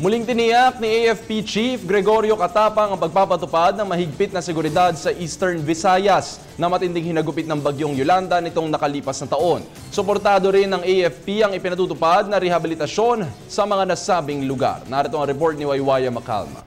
Muling tiniyak ni AFP Chief Gregorio Catapang ang pagpapatupad ng mahigpit na seguridad sa Eastern Visayas na matinding hinagupit ng bagyong Yolanda nitong nakalipas na taon. Suportado rin ng AFP ang ipinatutupad na rehabilitasyon sa mga nasabing lugar. Narito ang report ni Waywaya Macalma.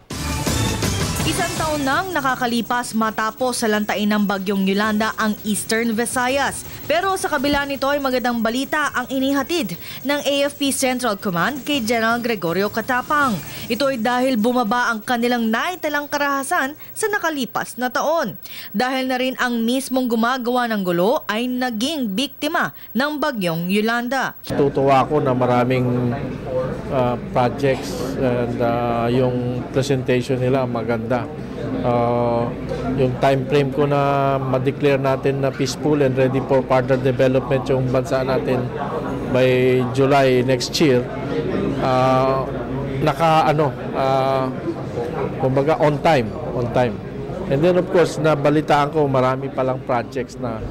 Isang taon nang nakakalipas matapos salantain ng bagyong Yolanda ang Eastern Visayas. Pero sa kabila nito ay magandang balita ang inihatid ng AFP Central Command kay General Gregorio Catapang. Ito ay dahil bumaba ang kanilang naitalang karahasan sa nakalipas na taon. Dahil na rin ang mismong gumagawa ng gulo ay naging biktima ng bagyong Yolanda. Tutuwa ako na maraming projects and yung presentation nila maganda. Yung time frame ko na ma-declare natin na peaceful and ready for further development yung bansa natin by July next year, kumbaga on time. And then of course, nabalitaan ko marami palang projects na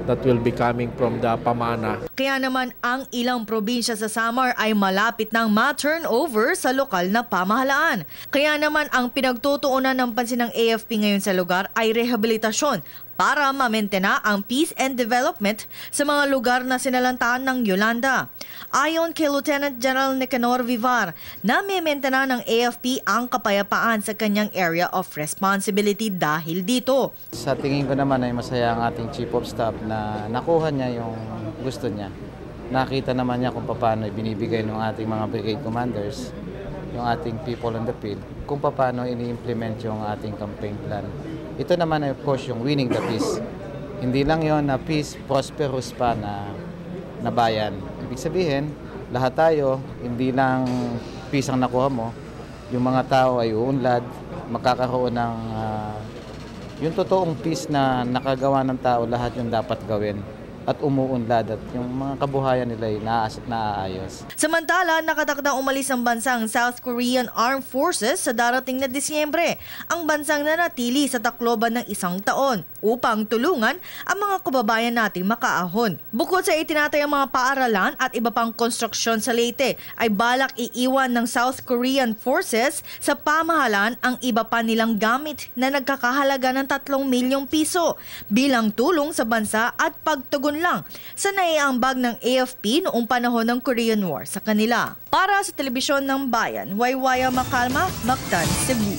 that will be coming from the pamana. Kaya naman ang ilang probinsya sa Samar ay malapit nang ma-turnover sa lokal na pamahalaan. Kaya naman ang pinagtutuunan ng pansin ng AFP ngayon sa lugar ay rehabilitasyon para ma-maintain ang peace and development sa mga lugar na sinalantaan ng Yolanda. Ayon kay Lieutenant General Nicanor Vivar, na-maintain ng AFP ang kapayapaan sa kanyang area of responsibility dahil dito. Sa tingin ko naman ay masaya ang ating Chief of Staff na nakuha niya yung gusto niya. Nakita naman niya kung paano binibigay ng ating mga brigade commanders, yung ating people on the field, kung paano ini-implement yung ating campaign plan. Ito naman ay of course yung winning the peace. Hindi lang yon na peace, prosperous pa na bayan. Ibig sabihin, lahat tayo, hindi lang peace ang nakuha mo, yung mga tao ay uunlad, magkakaroon ng yung totoong peace na nakagawa ng tao, lahat yung dapat gawin at umuunlad at yung mga kabuhayan nila ay naaayos. Samantala, nakatakdang umalis ang bansang South Korean Armed Forces sa darating na Disyembre. Ang bansang nanatili sa Tacloban ng isang taon upang tulungan ang mga kababayan nating makaahon. Bukod sa itinatayang mga paaralan at iba pang konstruksyon sa Leyte, ay balak iiwan ng South Korean Forces sa pamahalaan ang iba pa nilang gamit na nagkakahalaga ng 3 milyong piso bilang tulong sa bansa at pagtugon lang sa naiambag ng AFP noong panahon ng Korean War sa kanila. Para sa Telebisyon ng Bayan, Waywaya Macalma, Mactan, Cebu.